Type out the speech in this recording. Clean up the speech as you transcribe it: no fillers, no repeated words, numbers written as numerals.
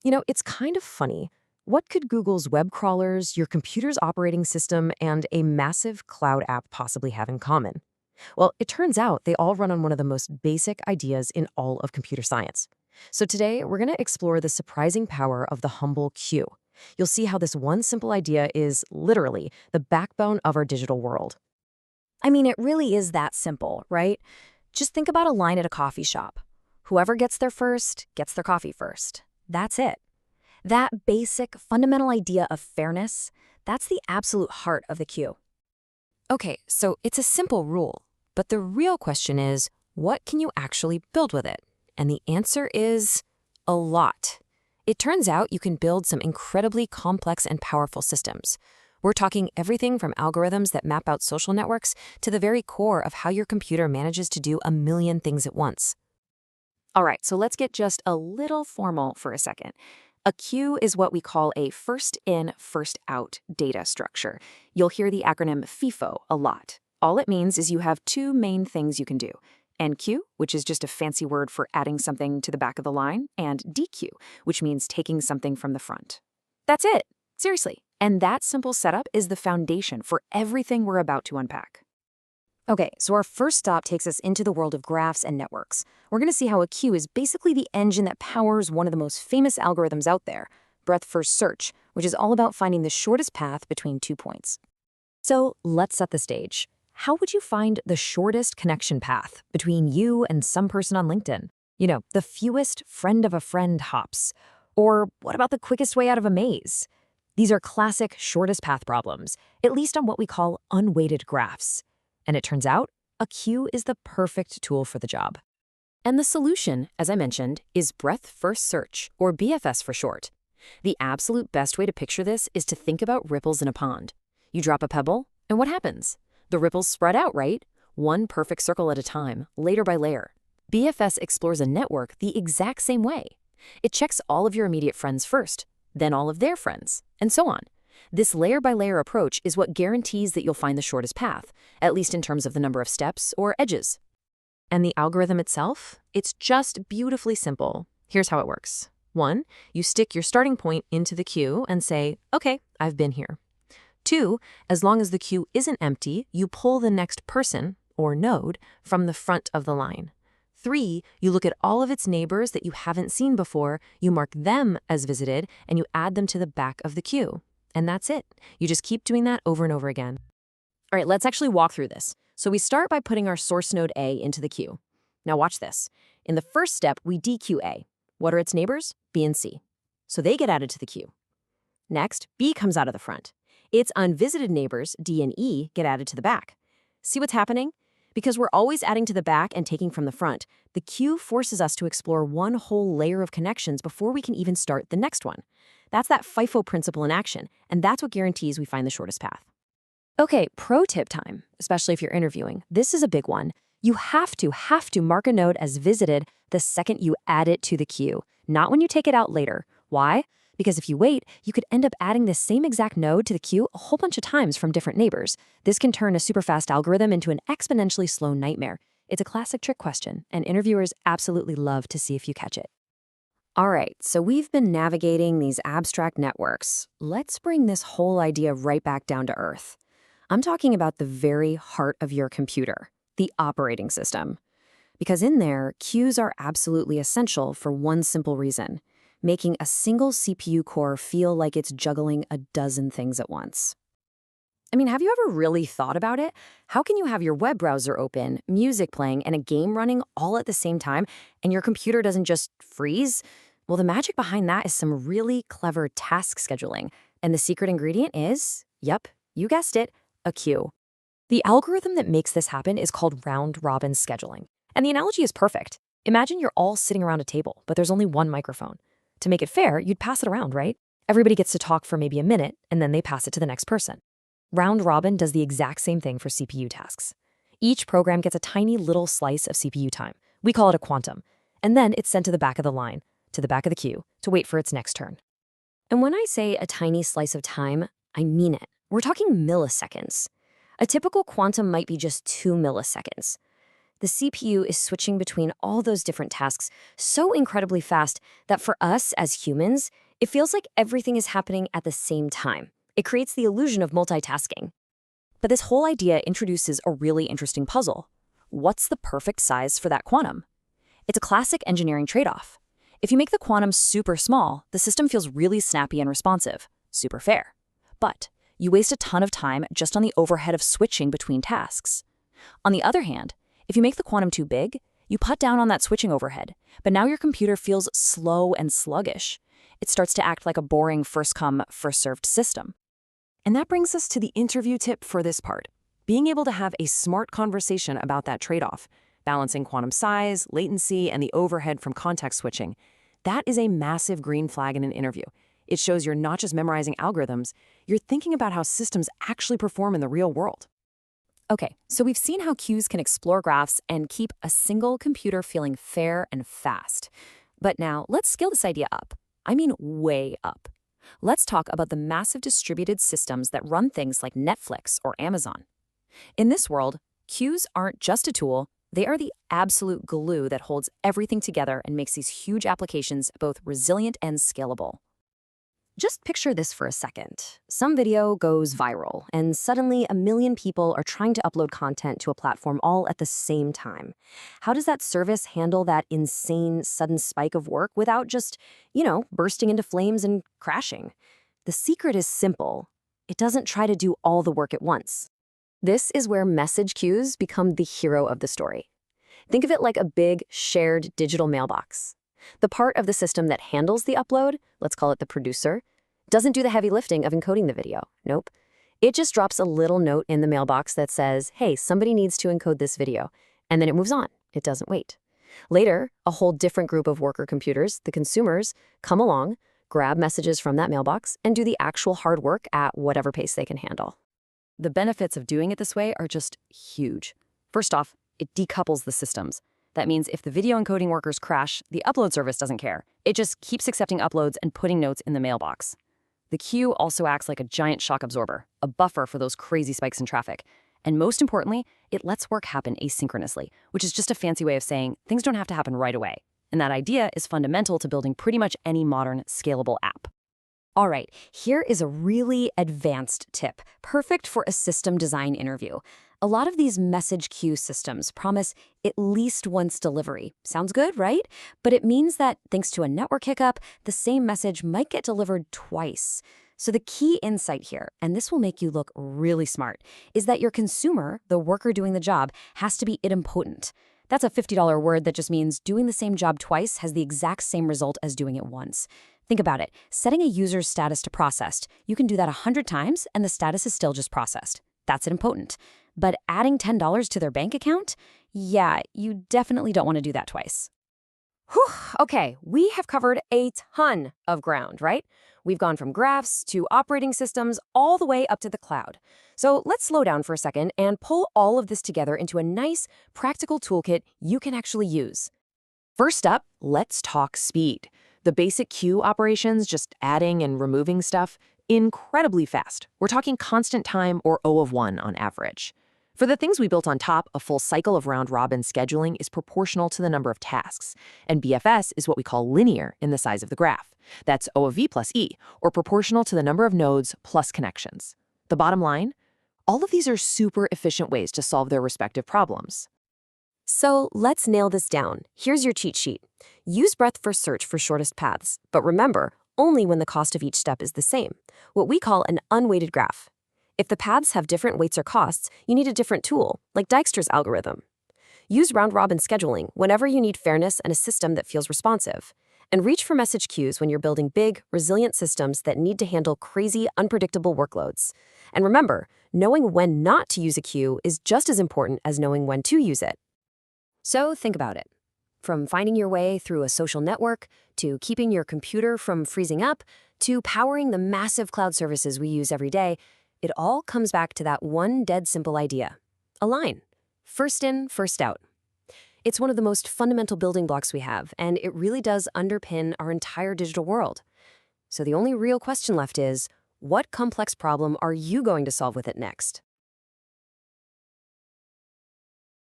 It's kind of funny. What could Google's web crawlers, your computer's operating system, and a massive cloud app possibly have in common? Well, it turns out they all run on one of the most basic ideas in all of computer science. So today, we're going to explore the surprising power of the humble queue. You'll see how this one simple idea is literally the backbone of our digital world. I mean, it really is that simple, right? Just think about a line at a coffee shop. Whoever gets there first gets their coffee first. That's it. That basic, fundamental idea of fairness, that's the absolute heart of the queue. Okay, so it's a simple rule, but the real question is, what can you actually build with it? And the answer is a lot. It turns out you can build some incredibly complex and powerful systems. We're talking everything from algorithms that map out social networks to the very core of how your computer manages to do a million things at once. All right, so let's get just a little formal for a second. A queue is what we call a first in, first out data structure. You'll hear the acronym FIFO a lot. All it means is you have two main things you can do. NQ, which is just a fancy word for adding something to the back of the line, and DQ, which means taking something from the front. That's it. Seriously. And that simple setup is the foundation for everything we're about to unpack. Okay, so our first stop takes us into the world of graphs and networks. We're going to see how a queue is basically the engine that powers one of the most famous algorithms out there, breadth-first search, which is all about finding the shortest path between 2 points. So let's set the stage. How would you find the shortest connection path between you and some person on LinkedIn? The fewest friend of a friend hops. Or what about the quickest way out of a maze? These are classic shortest path problems, at least on what we call unweighted graphs. And it turns out, a queue is the perfect tool for the job. And the solution, as I mentioned, is breadth-first search, or BFS for short. The absolute best way to picture this is to think about ripples in a pond. You drop a pebble, and what happens? The ripples spread out, right? One perfect circle at a time, layer by layer. BFS explores a network the exact same way. It checks all of your immediate friends first, then all of their friends, and so on. This layer-by-layer approach is what guarantees that you'll find the shortest path, at least in terms of the number of steps or edges. And the algorithm itself? It's just beautifully simple. Here's how it works. 1, you stick your starting point into the queue and say, okay, I've been here. 2, as long as the queue isn't empty, you pull the next person, or node, from the front of the line. 3, you look at all of its neighbors that you haven't seen before, you mark them as visited, and you add them to the back of the queue. And that's it. You just keep doing that over and over again. All right, let's actually walk through this. So we start by putting our source node A into the queue. Now watch this. In the first step, we dequeue A. What are its neighbors? B and C. So they get added to the queue. Next, B comes out of the front. Its unvisited neighbors, D and E, get added to the back. See what's happening? Because we're always adding to the back and taking from the front, the queue forces us to explore one whole layer of connections before we can even start the next one. That's that FIFO principle in action, and that's what guarantees we find the shortest path. Okay, pro tip time, especially if you're interviewing. This is a big one. You have to mark a node as visited the second you add it to the queue, not when you take it out later. Why? Because if you wait, you could end up adding the same exact node to the queue a whole bunch of times from different neighbors. This can turn a super fast algorithm into an exponentially slow nightmare. It's a classic trick question, and interviewers absolutely love to see if you catch it. All right, so we've been navigating these abstract networks. Let's bring this whole idea right back down to earth. I'm talking about the very heart of your computer, the operating system. Because in there, queues are absolutely essential for one simple reason: making a single CPU core feel like it's juggling a dozen things at once. I mean, have you ever really thought about it? How can you have your web browser open, music playing, and a game running all at the same time, and your computer doesn't just freeze? Well, the magic behind that is some really clever task scheduling. And the secret ingredient is, yep, you guessed it, a queue. The algorithm that makes this happen is called round-robin scheduling. And the analogy is perfect. Imagine you're all sitting around a table, but there's only one microphone. To make it fair, you'd pass it around, right? Everybody gets to talk for maybe a minute, and then they pass it to the next person. Round robin does the exact same thing for CPU tasks. Each program gets a tiny little slice of CPU time. We call it a quantum. And then it's sent to the back of the line, to the back of the queue, to wait for its next turn. And when I say a tiny slice of time, I mean it. We're talking milliseconds. A typical quantum might be just 2 milliseconds. The CPU is switching between all those different tasks so incredibly fast that for us as humans, it feels like everything is happening at the same time. It creates the illusion of multitasking. But this whole idea introduces a really interesting puzzle. What's the perfect size for that quantum? It's a classic engineering trade-off. If you make the quantum super small, the system feels really snappy and responsive. Super fair. But you waste a ton of time just on the overhead of switching between tasks. On the other hand, if you make the quantum too big, you cut down on that switching overhead, but now your computer feels slow and sluggish. It starts to act like a boring first-come, first-served system. And that brings us to the interview tip for this part. Being able to have a smart conversation about that trade-off, balancing quantum size, latency, and the overhead from context switching. That is a massive green flag in an interview. It shows you're not just memorizing algorithms, you're thinking about how systems actually perform in the real world. Okay, so we've seen how queues can explore graphs and keep a single computer feeling fair and fast. But now let's scale this idea up. I mean way up. Let's talk about the massive distributed systems that run things like Netflix or Amazon. In this world, queues aren't just a tool, they are the absolute glue that holds everything together and makes these huge applications both resilient and scalable. Just picture this for a second. Some video goes viral, and suddenly a million people are trying to upload content to a platform all at the same time. How does that service handle that insane sudden spike of work without just, bursting into flames and crashing? The secret is simple. It doesn't try to do all the work at once. This is where message queues become the hero of the story. Think of it like a big, shared digital mailbox. The part of the system that handles the upload, let's call it the producer, doesn't do the heavy lifting of encoding the video. Nope. It just drops a little note in the mailbox that says, hey, somebody needs to encode this video. And then it moves on. It doesn't wait. Later, a whole different group of worker computers, the consumers, come along, grab messages from that mailbox, and do the actual hard work at whatever pace they can handle. The benefits of doing it this way are just huge. First off, it decouples the systems. That means if the video encoding workers crash, the upload service doesn't care. It just keeps accepting uploads and putting notes in the mailbox. The queue also acts like a giant shock absorber, a buffer for those crazy spikes in traffic. And most importantly, it lets work happen asynchronously, which is just a fancy way of saying things don't have to happen right away. And that idea is fundamental to building pretty much any modern, scalable app. All right, here is a really advanced tip, perfect for a system design interview. A lot of these message queue systems promise at least once delivery. Sounds good, right? But it means that thanks to a network hiccup, the same message might get delivered twice. So the key insight here, and this will make you look really smart, is that your consumer, the worker doing the job, has to be idempotent. That's a $50 word that just means doing the same job twice has the exact same result as doing it once. Think about it. Setting a user's status to processed, you can do that 100 times and the status is still just processed. That's idempotent. But adding $10 to their bank account? Yeah, you definitely don't want to do that twice. Whew, okay, we have covered a ton of ground, right? We've gone from graphs to operating systems all the way up to the cloud. So let's slow down for a second and pull all of this together into a nice, practical toolkit you can actually use. First up, let's talk speed. The basic queue operations, just adding and removing stuff, incredibly fast. We're talking constant time or O of 1 on average. For the things we built on top, a full cycle of round-robin scheduling is proportional to the number of tasks, and BFS is what we call linear in the size of the graph. That's O of V plus E, or proportional to the number of nodes plus connections. The bottom line? All of these are super efficient ways to solve their respective problems. So let's nail this down. Here's your cheat sheet. Use breadth first search for shortest paths, but remember, only when the cost of each step is the same, what we call an unweighted graph. If the paths have different weights or costs, you need a different tool, like Dijkstra's algorithm. Use round-robin scheduling whenever you need fairness and a system that feels responsive. And reach for message queues when you're building big, resilient systems that need to handle crazy, unpredictable workloads. And remember, knowing when not to use a queue is just as important as knowing when to use it. So think about it. From finding your way through a social network, to keeping your computer from freezing up, to powering the massive cloud services we use every day, it all comes back to that one dead simple idea. Align. First in, first out. It's one of the most fundamental building blocks we have, and it really does underpin our entire digital world. So the only real question left is, what complex problem are you going to solve with it next?